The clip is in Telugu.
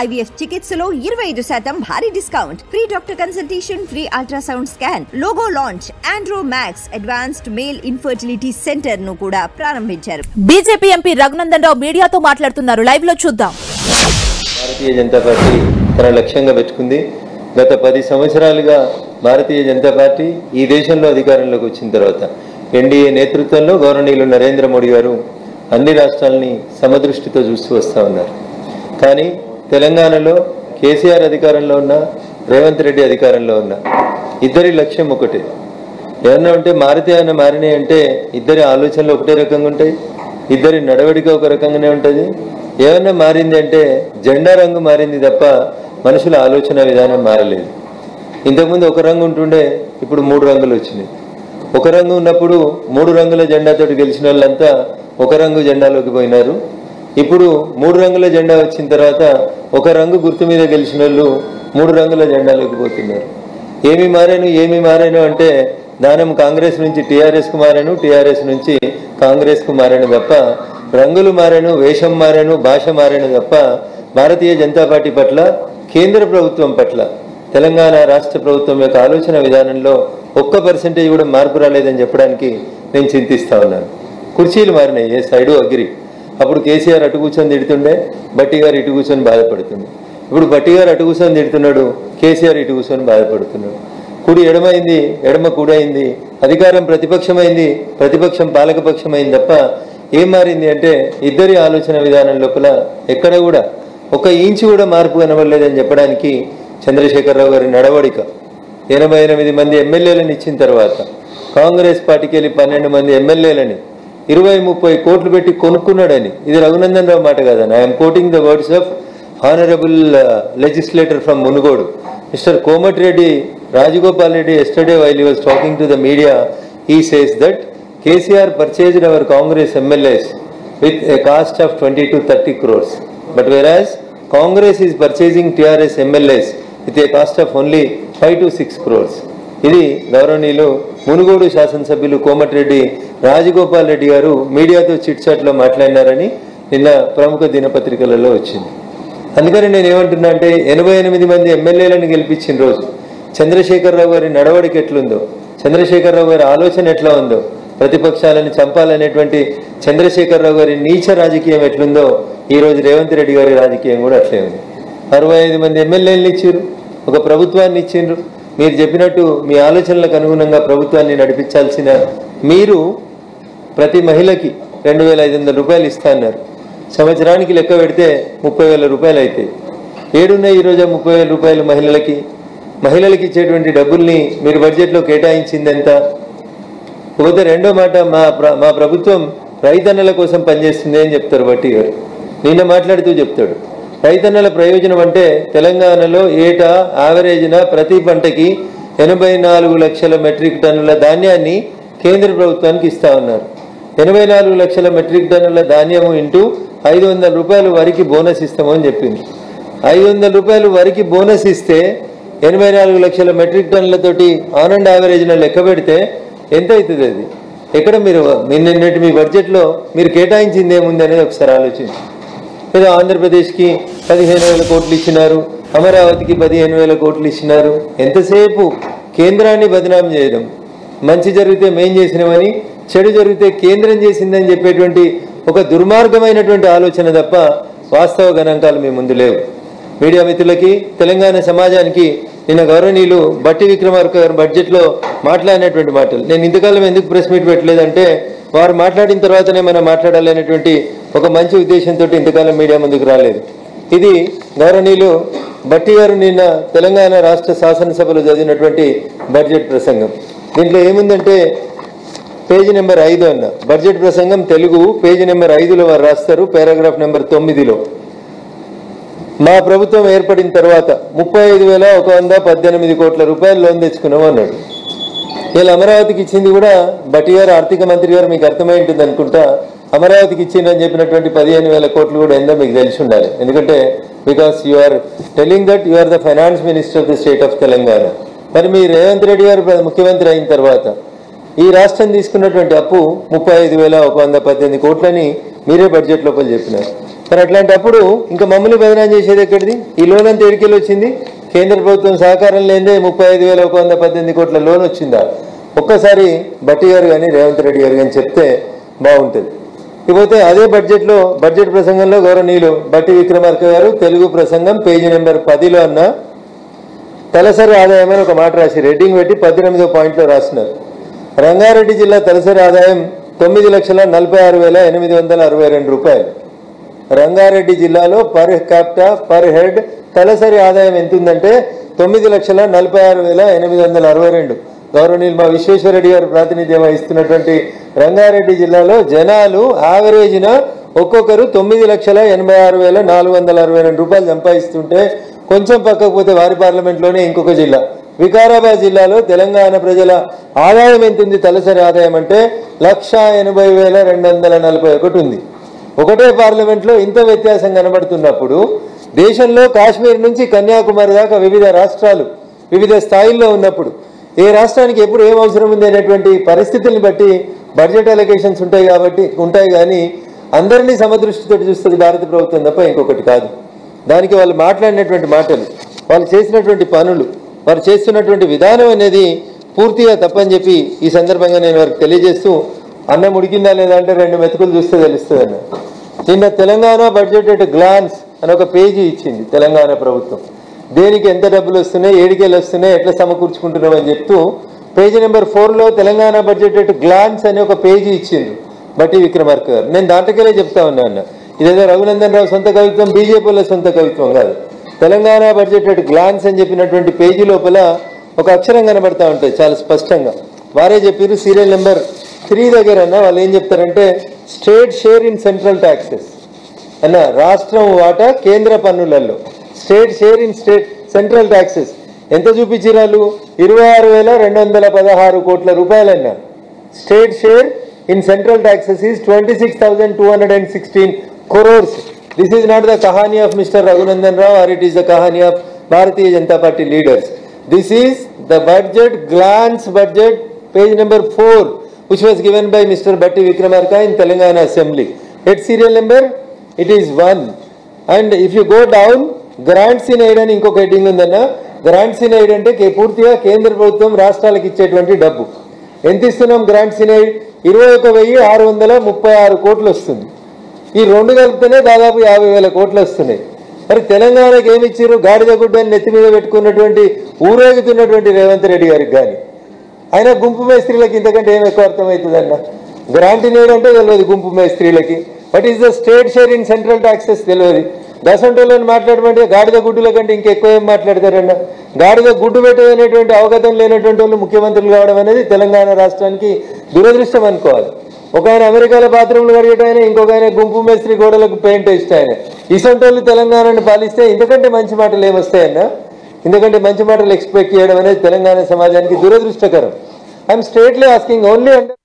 IVF చికిత్సలో 25% భారీ discount, free doctor consultation, free ultrasound scan, logo launch, Andro max advanced male infertility centre ను కూడా ప్రారంభించారు. బీజేపీ ఎంపీ రఘునందన్ రావు మీడియాతో మాట్లాడుతున్నారు. లైవ్ లో చూద్దాం. భారతీయ జనతా పార్టీ తన లక్ష్యంగా పెట్టుకుంది. గత 10 సంవత్సరాలుగా భారతీయ జనతా పార్టీ ఈ దేశంలో అధికారంలోకి వచ్చిన తర్వాత ఎన్డీఏ నేతృత్వంలో గౌరవనీయులు నరేంద్ర మోడీ గారు అన్ని రాష్ట్రాలని సమదృష్టితో చూస్తూ వస్తూ ఉన్నారు. కానీ తెలంగాణలో కేసీఆర్ అధికారంలో ఉన్న, రేవంత్ రెడ్డి అధికారంలో ఉన్న ఇద్దరి లక్ష్యం ఒకటే. ఏమన్నా ఉంటే మారినాయి అంటే ఇద్దరి ఆలోచనలు ఒకటే రకంగా ఉంటాయి, ఇద్దరి నడవడిక ఒక రకంగానే ఉంటుంది. ఏమన్నా మారింది అంటే జెండా రంగు మారింది తప్ప మనుషుల ఆలోచన విధానం మారలేదు. ఇంతకుముందు ఒక రంగు ఉంటుండే, ఇప్పుడు 3 రంగులు వచ్చినాయి. ఒక రంగు ఉన్నప్పుడు 3 రంగుల జెండాతో గెలిచిన వాళ్ళంతా ఒక రంగు జెండాలోకి పోయినారు. ఇప్పుడు 3 రంగుల జెండా వచ్చిన తర్వాత ఒక రంగు గుర్తు మీద గెలిచిన వాళ్ళు 3 రంగుల జెండాలోకి పోతున్నారు. ఏమి మారాను అంటే దానం కాంగ్రెస్ నుంచి టీఆర్ఎస్కు మారాను, టీఆర్ఎస్ నుంచి కాంగ్రెస్కు మారాను తప్ప రంగులు మారాను, వేషం మారాను, భాష మారాను తప్ప భారతీయ జనతా పార్టీ పట్ల, కేంద్ర ప్రభుత్వం పట్ల, తెలంగాణ రాష్ట్ర ప్రభుత్వం యొక్క ఆలోచన విధానంలో 1% కూడా మార్పు రాలేదని చెప్పడానికి నేను చింతిస్తా ఉన్నాను. కుర్చీలు మారినాయి, ఏ సైడు అగ్రి. అప్పుడు కేసీఆర్ అటు కూర్చొని తిడుతుండే, బట్టి గారు ఇటు కూర్చొని బాధపడుతుండే. ఇప్పుడు బట్టి గారు అటు కూర్చొని తిడుతున్నాడు, కేసీఆర్ ఇటు కూర్చొని బాధపడుతున్నాడు. కుడి ఎడమైంది, ఎడమ కూడైంది, అధికారం ప్రతిపక్షమైంది, ప్రతిపక్షం పాలకపక్షమైంది తప్ప ఏం మారింది అంటే ఇద్దరి ఆలోచన విధానం లోపల ఎక్కడ కూడా 1 ఇంచు కూడా మార్పు కనబడలేదని చెప్పడానికి చంద్రశేఖరరావు గారి నడవడిక, 88 మంది ఎమ్మెల్యేలను ఇచ్చిన తర్వాత కాంగ్రెస్ పార్టీకి వెళ్ళి 12 మంది ఎమ్మెల్యేలని 20-30 కోట్లు పెట్టి కొనుక్కున్నాడని, ఇది రఘునందన్ రావు మాట కాదని. I'm quoting the words of honourable legislator from Munugode, mister Komatireddy Rajagopal Reddy. Yesterday while he was talking to the media, he says that KCR purchased our Congress MLAs with a cost of 20 to 30 crores. But whereas Congress is purchasing TRS MLAs with a cost of only 5 to 6 crores. ఇది గౌరవనీయులు మునుగోడు శాసనసభ్యులు కోమటిరెడ్డి రాజగోపాల్ రెడ్డి గారు మీడియాతో చిట్ చాట్లో మాట్లాడినారని నిన్న ప్రముఖ దినపత్రికలలో వచ్చింది. అందుకని నేను ఏమంటున్నా అంటే 88 మంది ఎమ్మెల్యేలను గెలిపించిన రోజు చంద్రశేఖరరావు గారి నడవడిక ఎట్లుందో, చంద్రశేఖరరావు గారి ఆలోచన ఎట్లా ఉందో, ప్రతిపక్షాలను చంపాలనేటువంటి చంద్రశేఖరరావు గారి నీచ రాజకీయం ఎట్లుందో ఈరోజు రేవంత్ రెడ్డి గారి రాజకీయం కూడా అట్లే ఉంది. 65 మంది ఎమ్మెల్యేలను ఇచ్చారు, ఒక ప్రభుత్వాన్ని ఇచ్చిండ్రు. మీరు చెప్పినట్టు మీ ఆలోచనలకు అనుగుణంగా ప్రభుత్వాన్ని నడిపించాల్సిన మీరు ప్రతి మహిళకి 2,500 రూపాయలు ఇస్తా అన్నారు. సంవత్సరానికి లెక్క పెడితే 30,000 రూపాయలు అవుతాయి. ఏడున్నాయి ఈరోజు 30,000 రూపాయలు మహిళలకి ఇచ్చేటువంటి డబ్బుల్ని మీరు బడ్జెట్లో కేటాయించింది ఎంత? పోతే రెండో మాట, మా ప్రభుత్వం రైతన్నల కోసం పనిచేస్తుంది అని చెప్తారు బట్టి గారు. నిన్న మాట్లాడుతూ చెప్తాడు రైతన్నల ప్రయోజనం అంటే తెలంగాణలో ఏటా యావరేజ్న ప్రతి పంటకి 84 లక్షల మెట్రిక్ టన్నుల ధాన్యాన్ని కేంద్ర ప్రభుత్వానికి ఇస్తా ఉన్నారు. 84 లక్షల మెట్రిక్ టన్నుల ధాన్యము ఇంటూ 500 రూపాయలు వరికి బోనస్ ఇస్తామని చెప్పింది. 500 రూపాయలు వరికి బోనస్ ఇస్తే 84 లక్షల మెట్రిక్ టన్నులతోటి ఆన్ అండ్ యావరేజ్న లెక్క పెడితే ఎంత అవుతుంది? అది ఎక్కడ మీరు నిన్నటి మీ బడ్జెట్లో మీరు కేటాయించింది ఏముంది అనేది ఒకసారి ఆలోచించి. ఏదో ఆంధ్రప్రదేశ్కి 15,000 కోట్లు ఇచ్చినారు, అమరావతికి 15,000 కోట్లు ఇచ్చినారు. ఎంతసేపు కేంద్రాన్ని బదనాం చేయడం, మంచి జరిగితే మేం చేసినామని, చెడు జరిగితే కేంద్రం చేసిందని చెప్పేటువంటి ఒక దుర్మార్గమైనటువంటి ఆలోచన తప్ప వాస్తవ గణాంకాలు మీ ముందు లేవు. మీడియా మిత్రులకి, తెలంగాణ సమాజానికి నిన్న గౌరవనీయులు బట్టి విక్రమార్క గారు బడ్జెట్లో మాట్లాడినటువంటి మాటలు నేను ఇంతకాలం ఎందుకు ప్రెస్ మీట్ పెట్టలేదంటే వారు మాట్లాడిన తర్వాతనే మనం మాట్లాడాలి అనేటువంటి ఒక మంచి ఉద్దేశంతో ఇంతకాలం మీడియా ముందుకు రాలేదు. ఇది గౌరవనీయులు బట్టి గారు నిన్న తెలంగాణ రాష్ట్ర శాసనసభలో చదివినటువంటి బడ్జెట్ ప్రసంగం. దీంట్లో ఏముందంటే పేజీ నెంబర్ 5 అన్న బడ్జెట్ ప్రసంగం తెలుగు పేజీ నెంబర్ 5లో వారు రాస్తారు. పారాగ్రాఫ్ నెంబర్ 9లో మా ప్రభుత్వం ఏర్పడిన తర్వాత 35,118 కోట్ల రూపాయలు లోన్ తెచ్చుకున్నాం అన్నాడు. ఇలా అమరావతికి ఇచ్చింది కూడా బట్టి గారు ఆర్థిక మంత్రి గారు మీకు అర్థమై ఉంటుంది అనుకుంటా. అమరావతికి ఇచ్చిందని చెప్పినటువంటి 15,000 కోట్లు కూడా ఏందో మీకు తెలిసి ఉండాలి. ఎందుకంటే because you are telling that you are the finance minister of the state of Telangana. మరి మీ రేవంత్ రెడ్డి గారు ముఖ్యమంత్రి అయిన తర్వాత ఈ రాష్ట్రం తీసుకున్నటువంటి అప్పు 35,118 కోట్లని మీరే బడ్జెట్ లోపల చెప్పినారు. మరి అట్లాంటప్పుడు ఇంకా మమ్మల్ని బదనాం చేసేది ఎక్కడిది? ఈ లోన్ అంతా ఎడికెళ్ళి వచ్చింది? కేంద్ర ప్రభుత్వం సహకారం లేదే 35,118 కోట్ల లోన్ వచ్చిందా? ఒక్కసారి బట్టి గారు కానీ రేవంత్ రెడ్డి గారు కానీ చెప్తే బాగుంటుంది. ఇకపోతే అదే బడ్జెట్ ప్రసంగంలో గౌరవనీయులు బట్టి విక్రమార్క గారు తెలుగు ప్రసంగం పేజీ నెంబర్ 10లో అన్న తలసరి ఆదాయం అని ఒక మాట రాసి రెడ్డింగ్ పెట్టి 18వ పాయింట్లో రాస్తున్నారు. రంగారెడ్డి జిల్లా తలసరి ఆదాయం 9,46,862 రూపాయలు. రంగారెడ్డి జిల్లాలో పర్ క్యాపిటా పర్ హెడ్ తలసరి ఆదాయం ఎంత ఉందంటే 9,46,862. గౌరవనీయులు మా విశ్వేశ్వరరెడ్డి గారు ప్రాతినిధ్యం వహిస్తున్నటువంటి రంగారెడ్డి జిల్లాలో జనాలు యావరేజ్న ఒక్కొక్కరు 9,86,462 రూపాయలు సంపాదిస్తుంటే కొంచెం పక్కకు పోతే వారి పార్లమెంట్లోనే ఇంకొక జిల్లా వికారాబాద్ జిల్లాలో తెలంగాణ ప్రజల ఆదాయం ఎంత ఉంది? తలసరి ఆదాయం అంటే 1,80,241 ఉంది. ఒకటే పార్లమెంట్లో ఇంత వ్యత్యాసం కనబడుతున్నప్పుడు దేశంలో కాశ్మీర్ నుంచి కన్యాకుమారి దాకా వివిధ రాష్ట్రాలు వివిధ స్థాయిల్లో ఉన్నప్పుడు ఏ రాష్ట్రానికి ఎప్పుడు ఏం అవసరం ఉంది అనేటువంటి పరిస్థితుల్ని బట్టి బడ్జెట్ అలొకేషన్స్ ఉంటాయి కానీ అందరినీ సమదృష్టితో చూస్తుంది భారత ప్రభుత్వం తప్ప ఇంకొకటి కాదు. దానికి వాళ్ళు మాట్లాడినటువంటి మాటలు, వాళ్ళు చేసినటువంటి పనులు, వారు చేస్తున్నటువంటి విధానం అనేది పూర్తిగా తప్పని చెప్పి ఈ సందర్భంగా నేను వారికి తెలియజేస్తూ, అన్నం ఉడికిందా లేదా అంటే 2 మెతుకులు చూస్తే తెలుస్తుంది అన్న. నిన్న తెలంగాణ బడ్జెట్ ఎట్ గ్లాన్స్ అని ఒక పేజీ ఇచ్చింది తెలంగాణ ప్రభుత్వం. దేనికి ఎంత డబ్బులు వస్తున్నాయి, ఏడికెళ్ళి వస్తున్నాయి, ఎట్లా సమకూర్చుకుంటున్నాం అని చెప్తూ పేజీ నెంబర్ 4లో తెలంగాణ బడ్జెట్ ఎట్ గ్లాన్స్ అని ఒక పేజీ ఇచ్చింది బట్టి విక్రమార్క గారు. నేను దాంట్లోకెళ్ళే చెప్తా ఉన్నా అన్న, ఇదేదో రఘునందన్ రావు సొంత కవిత్వం, బీజేపీల సొంత కవిత్వం కాదు. తెలంగాణ బడ్జెట్ ఎట్ గ్లాన్స్ అని చెప్పినటువంటి పేజీ లోపల ఒక అక్షరం కనబడతా ఉంటుంది చాలా స్పష్టంగా. వారే చెప్పారు సీరియల్ నెంబర్ 3 దగ్గర అన్న వాళ్ళు ఏం చెప్తారంటే state share in central taxes అన్న, రాష్ట్రం వాటా కేంద్ర పన్నులలో state share in central taxes ఎంత చూపించారు? 26,216 కోట్ల రూపాయలన్న. State share in central taxes is 26,216 crores. This is not the kahani of Mr. Raghunandan Rao or it is the kahani of Bharatiya Janata Party leaders. This is the budget glance budget page number 4 which was given by Mr. Batti Vikramarka in Telangana Assembly. At serial number it is 1. And if you go down, grants in aid అని ఇంకొక హెడ్డింగ్ ఉందన్న. గ్రాంట్స్ ఇన్ ఎయిడ్ అంటే పూర్తిగా కేంద్ర ప్రభుత్వం రాష్ట్రాలకు ఇచ్చేటువంటి డబ్బు. ఎంత ఇస్తున్నాం గ్రాంట్స్ ఇన్ ఎయిడ్? 21,636 కోట్లు వస్తుంది. ఈ 2 కలిపితేనే దాదాపు 50,000 కోట్లు వస్తున్నాయి. మరి తెలంగాణకి ఏమి ఇచ్చారు? గాడిద గుడ్డని నెత్తి మీద పెట్టుకున్నటువంటి ఊరేగుతున్నటువంటి రేవంత్ రెడ్డి గారికి కానీ ఆయన గుంపు మేస్త్రీలకి ఇంతకంటే ఏం ఎక్కువ అర్థమవుతుందన్న? గ్రాంట్ ఇన్ ఎయిడ్ అంటే తెలియదు గుంపు మేస్త్రీలకి. What is the state share in central taxes తెలియదు. దశంటోళ్ళని మాట్లాడమంటే గాడిద గుడ్డుల కంటే ఇంకెక్కువ ఏం మాట్లాడతారన్న? గాడిద గుడ్డు పెట్టదనేటువంటి అవగతం లేనటువంటి వాళ్ళు ముఖ్యమంత్రులు కావడం అనేది తెలంగాణ రాష్ట్రానికి దురదృష్టం అనుకోవాలి. ఒక ఆయన అమెరికాలో బాత్రూమ్లు కడిగేట ఆయన, ఇంకొక ఆయన గుంపు మేస్త్రి గోడలకు పెయింట్ వేస్తే ఆయన. ఇసంటోళ్ళు తెలంగాణను పాలిస్తే ఇంతకంటే మంచి మాటలు ఏమొస్తాయన్న? ఇంతకంటే మంచి మాటలు ఎక్స్పెక్ట్ చేయడం అనేది తెలంగాణ సమాజానికి దురదృష్టకరం. I'm straightly asking only under